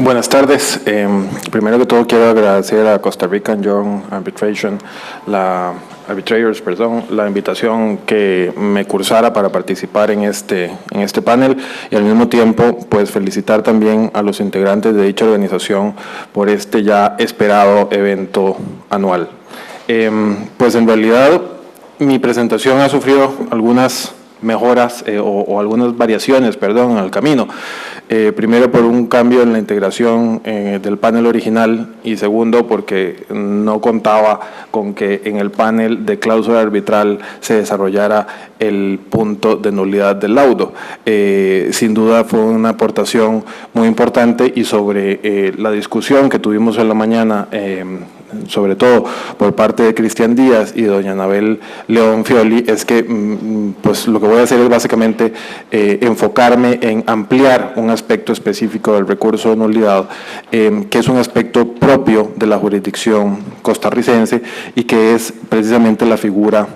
Buenas tardes. Primero que todo quiero agradecer a Costa Rican Young Arbitrators, la invitación que me cursara para participar en este panel, y al mismo tiempo pues felicitar también a los integrantes de dicha organización por este ya esperado evento anual. Pues en realidad mi presentación ha sufrido algunas mejoras o algunas variaciones, en el camino. Primero por un cambio en la integración del panel original, y segundo porque no contaba con que en el panel de cláusula arbitral se desarrollara el punto de nulidad del laudo. Sin duda fue una aportación muy importante, y sobre la discusión que tuvimos en la mañana, sobre todo por parte de Cristian Díaz y doña Anabel León Fioli, es que pues lo que voy a hacer es básicamente enfocarme en ampliar un aspecto específico del recurso de nulidad, que es un aspecto propio de la jurisdicción costarricense y que es precisamente la figura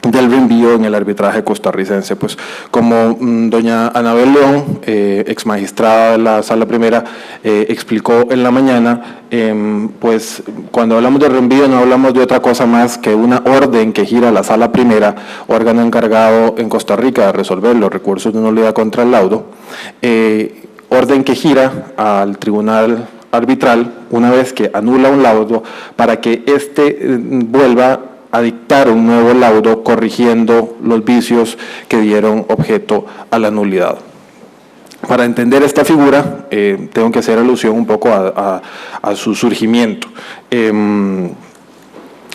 del reenvío en el arbitraje costarricense. Pues como doña Anabel León, ex magistrada de la Sala Primera, explicó en la mañana, pues cuando hablamos de reenvío no hablamos de otra cosa más que una orden que gira a la Sala Primera, órgano encargado en Costa Rica de resolver los recursos de nulidad contra el laudo, orden que gira al tribunal arbitral una vez que anula un laudo para que éste vuelva a dictar un nuevo laudo corrigiendo los vicios que dieron objeto a la nulidad. Para entender esta figura, tengo que hacer alusión un poco a su surgimiento. En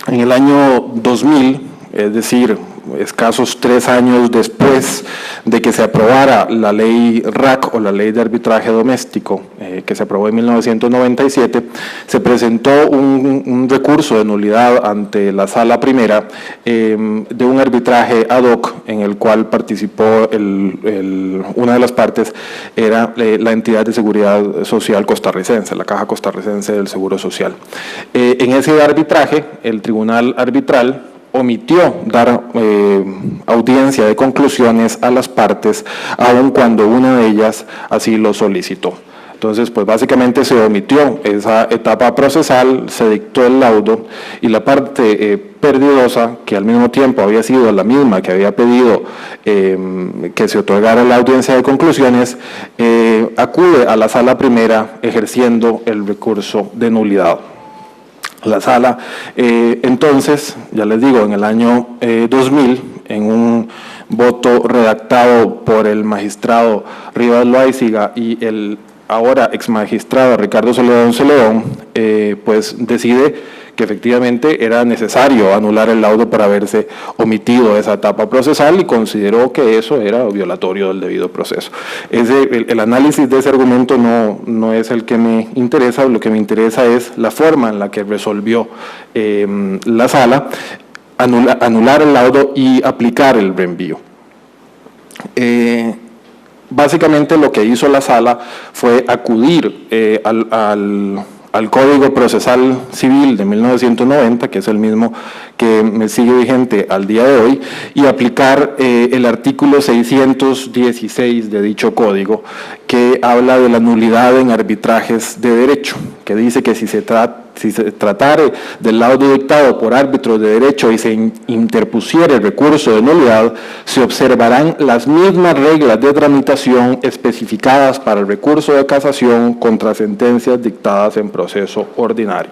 el año 2000, es decir, escasos 3 años después de que se aprobara la ley RAC, o la ley de arbitraje doméstico, que se aprobó en 1997, se presentó un recurso de nulidad ante la Sala Primera de un arbitraje ad hoc en el cual participó una de las partes era la entidad de seguridad social costarricense, la Caja Costarricense del Seguro Social. En ese arbitraje, el tribunal arbitral omitió dar audiencia de conclusiones a las partes, aun cuando una de ellas así lo solicitó. Entonces, pues básicamente se omitió esa etapa procesal, se dictó el laudo, y la parte perdidosa, que al mismo tiempo había sido la misma que había pedido que se otorgara la audiencia de conclusiones, acude a la Sala Primera ejerciendo el recurso de nulidad. La Sala, entonces, ya les digo, en el año 2000, en un voto redactado por el magistrado Rivas Loaiziga y el ahora ex magistrado Ricardo Celedón, pues decide que efectivamente era necesario anular el laudo por haberse omitido esa etapa procesal, y consideró que eso era violatorio del debido proceso. El análisis de ese argumento no es el que me interesa. Lo que me interesa es la forma en la que resolvió la Sala anular el laudo y aplicar el reenvío. Básicamente lo que hizo la Sala fue acudir al Código Procesal Civil de 1990, que es el mismo que me sigue vigente al día de hoy, y aplicar el artículo 616 de dicho código, que habla de la nulidad en arbitrajes de derecho, que dice que si se tratare del laudo dictado por árbitros de derecho y se interpusiera el recurso de nulidad, se observarán las mismas reglas de tramitación especificadas para el recurso de casación contra sentencias dictadas en proceso ordinario.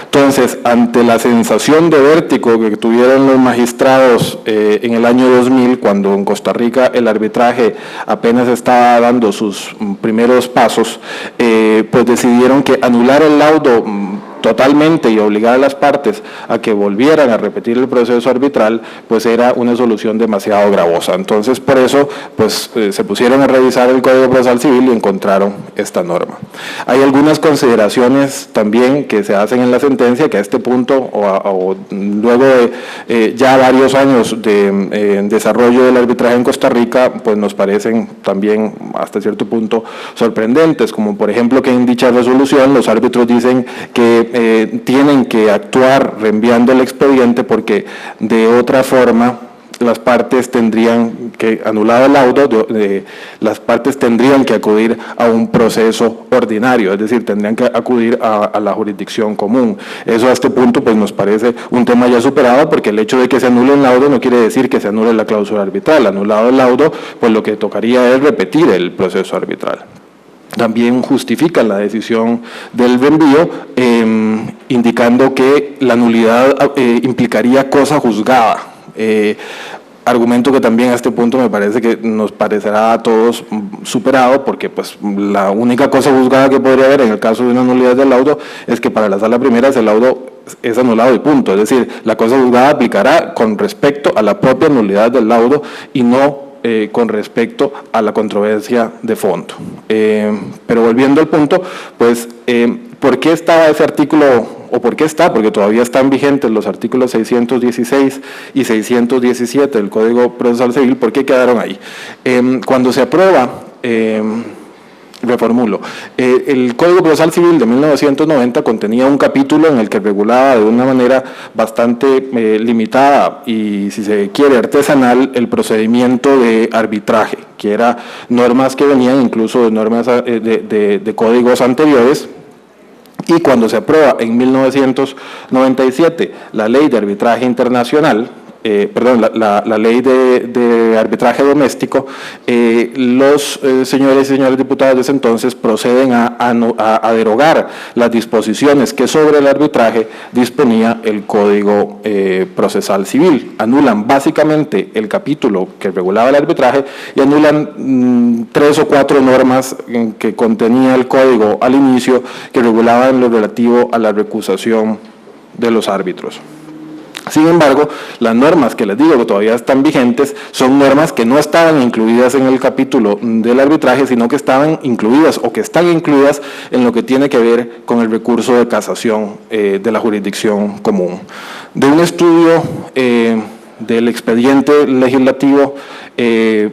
Entonces, ante la sensación de vértigo que tuvieron los magistrados en el año 2000, cuando en Costa Rica el arbitraje apenas estaba dando sus primeros pasos, pues decidieron que anular el laudo totalmente y obligar a las partes a que volvieran a repetir el proceso arbitral, pues era una solución demasiado gravosa. Entonces, por eso, pues se pusieron a revisar el Código Procesal Civil y encontraron esta norma. Hay algunas consideraciones también que se hacen en la sentencia que a este punto, o luego de ya varios años de desarrollo del arbitraje en Costa Rica, pues nos parecen también hasta cierto punto sorprendentes, como por ejemplo que en dicha resolución los árbitros dicen que tienen que actuar reenviando el expediente porque de otra forma las partes tendrían que, anulado el laudo, las partes tendrían que acudir a un proceso ordinario, es decir, tendrían que acudir a la jurisdicción común. Eso a este punto pues nos parece un tema ya superado, porque el hecho de que se anule un laudo no quiere decir que se anule la cláusula arbitral. Anulado el laudo, pues lo que tocaría es repetir el proceso arbitral. También justifican la decisión del Venvío, indicando que la nulidad implicaría cosa juzgada. Argumento que también a este punto me parece que nos parecerá a todos superado, porque pues la única cosa juzgada que podría haber en el caso de una nulidad del laudo es que para la sala primera ese laudo es anulado y punto. Es decir, la cosa juzgada aplicará con respecto a la propia nulidad del laudo y no con respecto a la controversia de fondo. Pero volviendo al punto, pues, ¿por qué estaba ese artículo? ¿O por qué está? Porque todavía están vigentes los artículos 616 y 617 del Código Procesal Civil. ¿Por qué quedaron ahí? Cuando se aprueba, reformulo, el Código Procesal Civil de 1990 contenía un capítulo en el que regulaba de una manera bastante limitada y, si se quiere, artesanal, el procedimiento de arbitraje, que eran normas que venían incluso de normas de códigos anteriores. Y cuando se aprueba en 1997 la Ley de Arbitraje Internacional, la ley de arbitraje doméstico, los señores y señoras diputados de ese entonces proceden a derogar las disposiciones que sobre el arbitraje disponía el Código Procesal Civil. Anulan básicamente el capítulo que regulaba el arbitraje y anulan 3 o 4 normas que contenía el Código al inicio, que regulaban lo relativo a la recusación de los árbitros. Sin embargo, las normas que les digo que todavía están vigentes son normas que no estaban incluidas en el capítulo del arbitraje, sino que estaban incluidas o que están incluidas en lo que tiene que ver con el recurso de casación de la jurisdicción común. De un estudio del expediente legislativo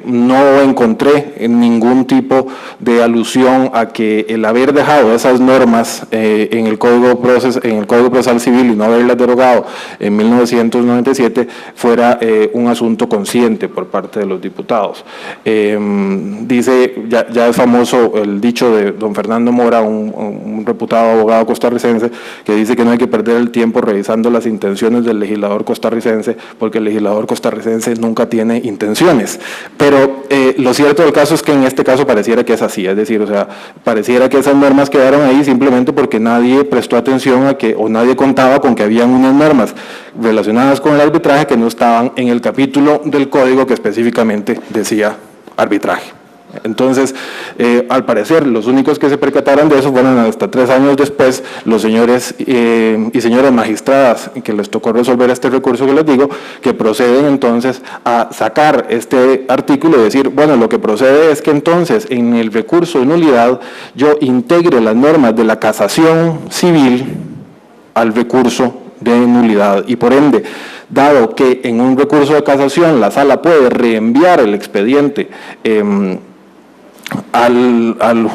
no encontré ningún tipo de alusión a que el haber dejado esas normas en el Código Procesal Civil y no haberlas derogado en 1997 fuera un asunto consciente por parte de los diputados. Dice, ya es famoso el dicho de don Fernando Mora, un reputado abogado costarricense, que dice que no hay que perder el tiempo revisando las intenciones del legislador costarricense, porque el legislador costarricense nunca tiene intenciones. Pero lo cierto del caso es que en este caso pareciera que es así, es decir, o sea, pareciera que esas normas quedaron ahí simplemente porque nadie prestó atención a que, o nadie contaba con que habían unas normas relacionadas con el arbitraje que no estaban en el capítulo del código que específicamente decía arbitraje. Entonces, al parecer, los únicos que se percataron de eso fueron hasta 3 años después los señores y señoras magistradas que les tocó resolver este recurso que les digo, que proceden entonces a sacar este artículo y decir, bueno, lo que procede es que entonces en el recurso de nulidad yo integre las normas de la casación civil al recurso de nulidad y por ende, dado que en un recurso de casación la sala puede reenviar el expediente al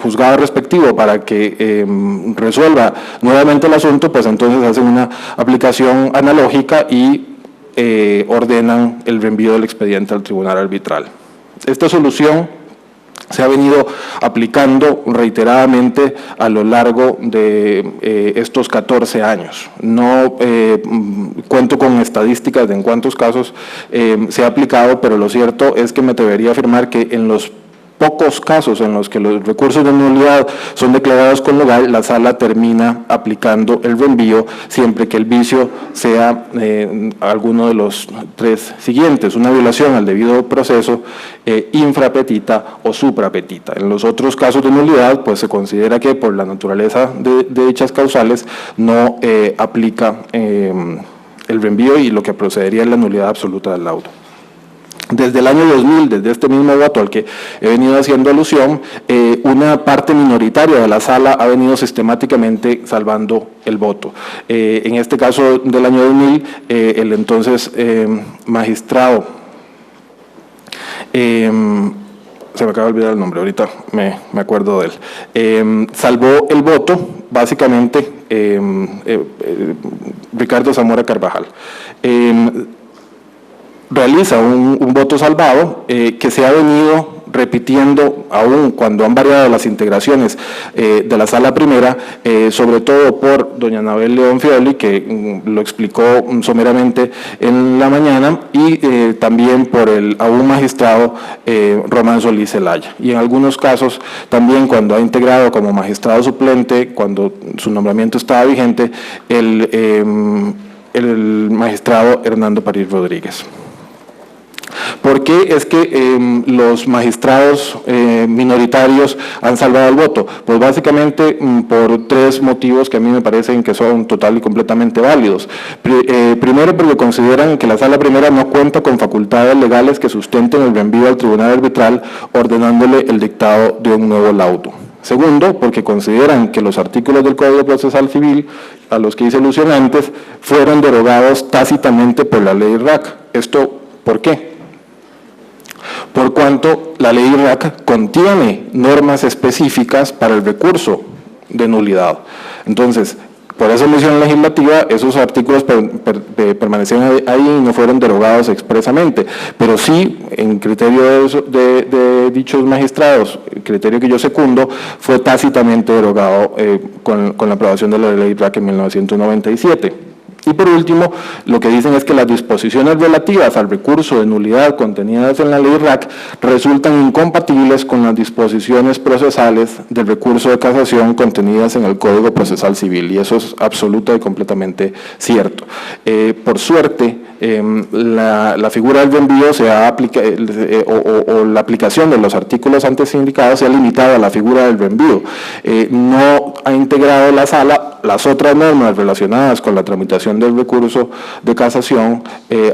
juzgado respectivo para que resuelva nuevamente el asunto, pues entonces hacen una aplicación analógica y ordenan el reenvío del expediente al tribunal arbitral. Esta solución se ha venido aplicando reiteradamente a lo largo de estos 14 años. No cuento con estadísticas de en cuántos casos se ha aplicado, pero lo cierto es que me atrevería a afirmar que en los pocos casos en los que los recursos de nulidad son declarados con lugar, la sala termina aplicando el reenvío siempre que el vicio sea alguno de los 3 siguientes: una violación al debido proceso, infrapetita o suprapetita. En los otros casos de nulidad, pues se considera que por la naturaleza de dichas causales no aplica el reenvío y lo que procedería es la nulidad absoluta del laudo. Desde el año 2000, desde este mismo voto al que he venido haciendo alusión, una parte minoritaria de la sala ha venido sistemáticamente salvando el voto. En este caso del año 2000, el entonces magistrado, se me acaba de olvidar el nombre, ahorita me acuerdo de él, salvó el voto, básicamente, Ricardo Zamora Carvajal. realiza un voto salvado que se ha venido repitiendo aún cuando han variado las integraciones de la sala primera, sobre todo por doña Anabel León Fioli, que lo explicó someramente en la mañana, y también por el aún magistrado Román Solís Zelaya. Y en algunos casos también cuando ha integrado como magistrado suplente, cuando su nombramiento estaba vigente, el magistrado Hernando París Rodríguez. ¿Por qué es que los magistrados minoritarios han salvado el voto? Pues básicamente por tres motivos que a mí me parecen que son total y completamente válidos. Primero, porque consideran que la sala primera no cuenta con facultades legales que sustenten el reenvío al tribunal arbitral ordenándole el dictado de un nuevo laudo. Segundo, porque consideran que los artículos del Código Procesal Civil, a los que hice alusión antes, fueron derogados tácitamente por la ley RAC. ¿Esto por qué? Por cuanto la ley RAC contiene normas específicas para el recurso de nulidad. Entonces, por esa omisión legislativa, esos artículos permanecieron ahí y no fueron derogados expresamente, pero sí, en criterio de dichos magistrados, el criterio que yo secundo, fue tácitamente derogado con la aprobación de la ley RAC en 1997. Y por último, lo que dicen es que las disposiciones relativas al recurso de nulidad contenidas en la ley RAC resultan incompatibles con las disposiciones procesales del recurso de casación contenidas en el Código Procesal Civil, y eso es absoluta y completamente cierto. Por suerte, la figura del reenvío se ha o la aplicación de los artículos antes indicados se ha limitado a la figura del reenvío. No ha integrado la sala las otras normas relacionadas con la tramitación del recurso de casación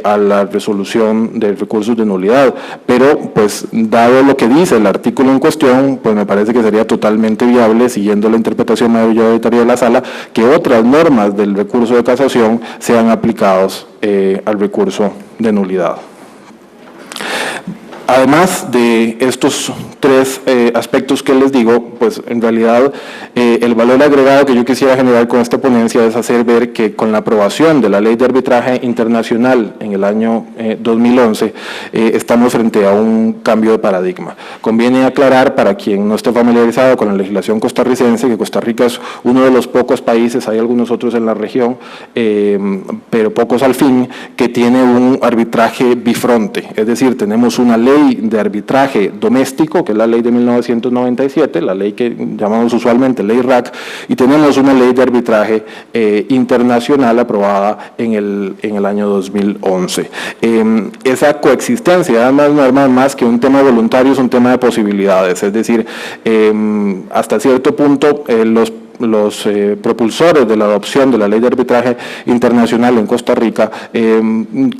a la resolución de recursos de nulidad, pero pues dado lo que dice el artículo en cuestión, pues me parece que sería totalmente viable, siguiendo la interpretación mayoritaria de la sala, que otras normas del recurso de casación sean aplicados al recurso de nulidad. Además de estos tres aspectos que les digo, pues en realidad el valor agregado que yo quisiera generar con esta ponencia es hacer ver que con la aprobación de la Ley de Arbitraje Internacional en el año 2011 estamos frente a un cambio de paradigma. Conviene aclarar para quien no esté familiarizado con la legislación costarricense que Costa Rica es uno de los pocos países, hay algunos otros en la región, pero pocos al fin, que tiene un arbitraje bifronte, es decir, tenemos una ley de arbitraje doméstico, que es la ley de 1997, la ley que llamamos usualmente ley RAC, y tenemos una ley de arbitraje internacional aprobada en el año 2011. Esa coexistencia, además, normal, más que un tema voluntario, es un tema de posibilidades, es decir, hasta cierto punto los propulsores de la adopción de la ley de arbitraje internacional en Costa Rica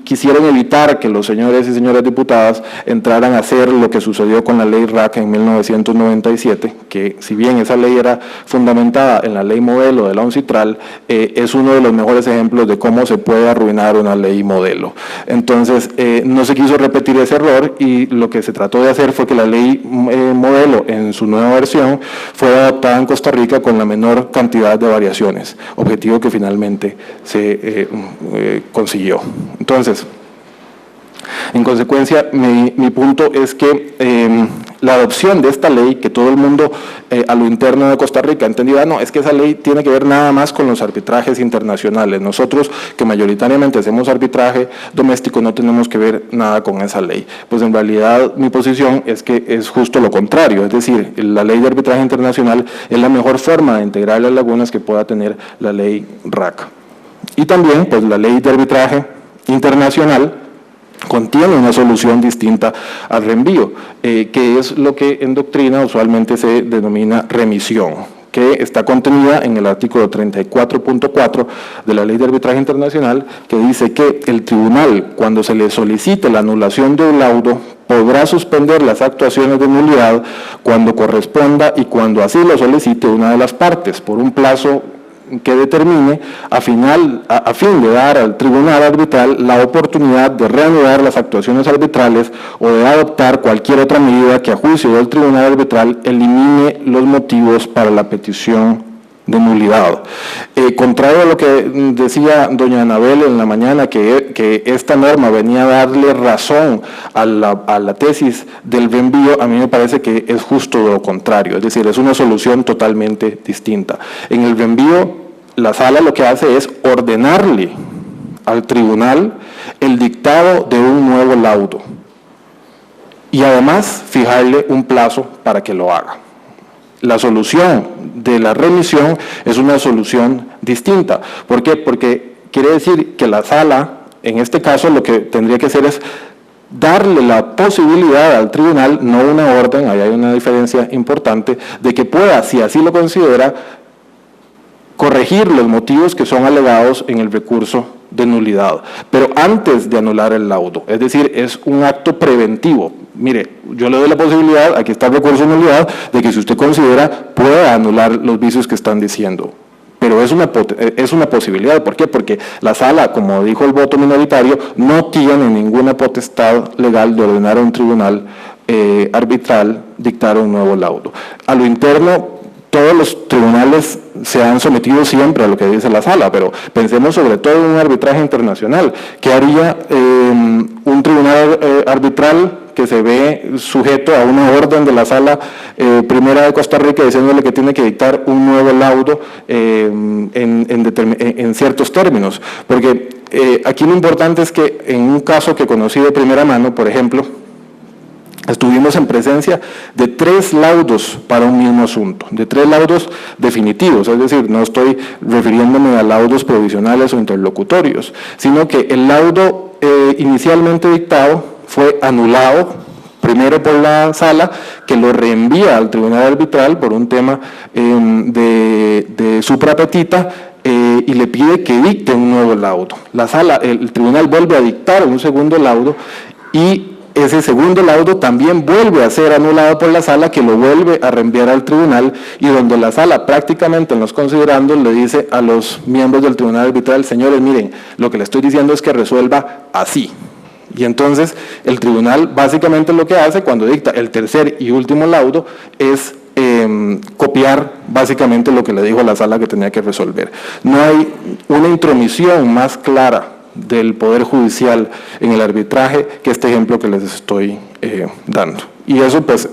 quisieron evitar que los señores y señoras diputadas entraran a hacer lo que sucedió con la ley RAC en 1997, que si bien esa ley era fundamentada en la ley modelo de la ONCITRAL, es uno de los mejores ejemplos de cómo se puede arruinar una ley modelo. Entonces, no se quiso repetir ese error y lo que se trató de hacer fue que la ley modelo en su nueva versión fue adoptada en Costa Rica con la menor cantidad de variaciones, objetivo que finalmente se consiguió. Entonces, en consecuencia, mi punto es que la adopción de esta ley, que todo el mundo a lo interno de Costa Rica ha entendido, no, es que esa ley tiene que ver nada más con los arbitrajes internacionales. Nosotros, que mayoritariamente hacemos arbitraje doméstico, no tenemos que ver nada con esa ley. Pues en realidad mi posición es que es justo lo contrario, es decir, la ley de arbitraje internacional es la mejor forma de integrar las lagunas que pueda tener la ley RAC. Y también, pues la ley de arbitraje internacional contiene una solución distinta al reenvío, que es lo que en doctrina usualmente se denomina remisión, que está contenida en el artículo 34.4 de la Ley de Arbitraje Internacional, que dice que el tribunal, cuando se le solicite la anulación de un laudo, podrá suspender las actuaciones de nulidad cuando corresponda y cuando así lo solicite una de las partes, por un plazo que determine a fin de dar al tribunal arbitral la oportunidad de reanudar las actuaciones arbitrales o de adoptar cualquier otra medida que a juicio del tribunal arbitral elimine los motivos para la petición de nulidad. Contrario a lo que decía doña Anabel en la mañana, que que esta norma venía a darle razón a la tesis del reenvío, a mí me parece que es justo lo contrario, es decir, es una solución totalmente distinta. En el reenvío, la sala lo que hace es ordenarle al tribunal el dictado de un nuevo laudo y además fijarle un plazo para que lo haga. La solución de la remisión es una solución distinta. ¿Por qué? Porque quiere decir que la sala, en este caso, lo que tendría que hacer es darle la posibilidad al tribunal, no una orden, ahí hay una diferencia importante, de que pueda, si así lo considera, corregir los motivos que son alegados en el recurso de nulidad, pero antes de anular el laudo, es decir, es un acto preventivo. Mire, yo le doy la posibilidad, aquí está el recurso de nulidad, de que si usted considera pueda anular los vicios que están diciendo, pero es una posibilidad. ¿Por qué? Porque la sala, como dijo el voto minoritario, no tiene ninguna potestad legal de ordenar a un tribunal arbitral dictar un nuevo laudo. A lo interno, todos los tribunales se han sometido siempre a lo que dice la sala, pero pensemos sobre todo en un arbitraje internacional. ¿Qué haría un tribunal arbitral que se ve sujeto a una orden de la sala primera de Costa Rica diciéndole que tiene que dictar un nuevo laudo en ciertos términos? Porque aquí lo importante es que en un caso que conocí de primera mano, por ejemplo, estuvimos en presencia de 3 laudos para un mismo asunto, de 3 laudos definitivos, es decir, no estoy refiriéndome a laudos provisionales o interlocutorios, sino que el laudo inicialmente dictado fue anulado primero por la sala, que lo reenvía al tribunal arbitral por un tema de suprapetita, y le pide que dicte un nuevo laudo. La sala, el tribunal vuelve a dictar un segundo laudo y ese segundo laudo también vuelve a ser anulado por la sala, que lo vuelve a reenviar al tribunal, y donde la sala prácticamente en los considerandos le dice a los miembros del tribunal arbitral: señores, miren, lo que le estoy diciendo es que resuelva así. Y entonces el tribunal básicamente lo que hace cuando dicta el tercer y último laudo es copiar básicamente lo que le dijo a la sala que tenía que resolver. No hay una intromisión más clara del Poder Judicial en el arbitraje que este ejemplo que les estoy dando. Y eso pues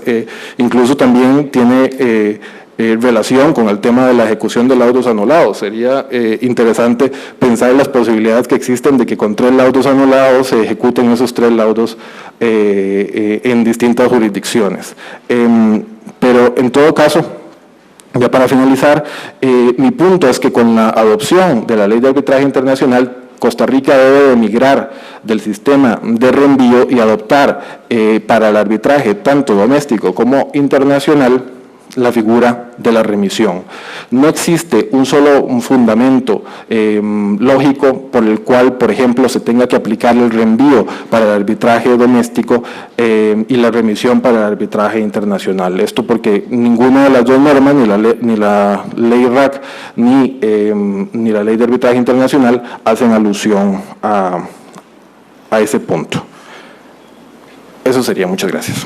incluso también tiene relación con el tema de la ejecución de laudos anulados. Sería interesante pensar en las posibilidades que existen de que con 3 laudos anulados se ejecuten esos 3 laudos en distintas jurisdicciones. Pero en todo caso, ya para finalizar, mi punto es que con la adopción de la Ley de Arbitraje Internacional, Costa Rica debe de migrar del sistema de reenvío y adoptar para el arbitraje tanto doméstico como internacional la figura de la remisión. No existe un solo fundamento lógico por el cual, por ejemplo, se tenga que aplicar el reenvío para el arbitraje doméstico y la remisión para el arbitraje internacional. Esto porque ninguna de las dos normas, ni la ley RAC ni la ley de arbitraje internacional, hacen alusión a ese punto. Eso sería. Muchas gracias.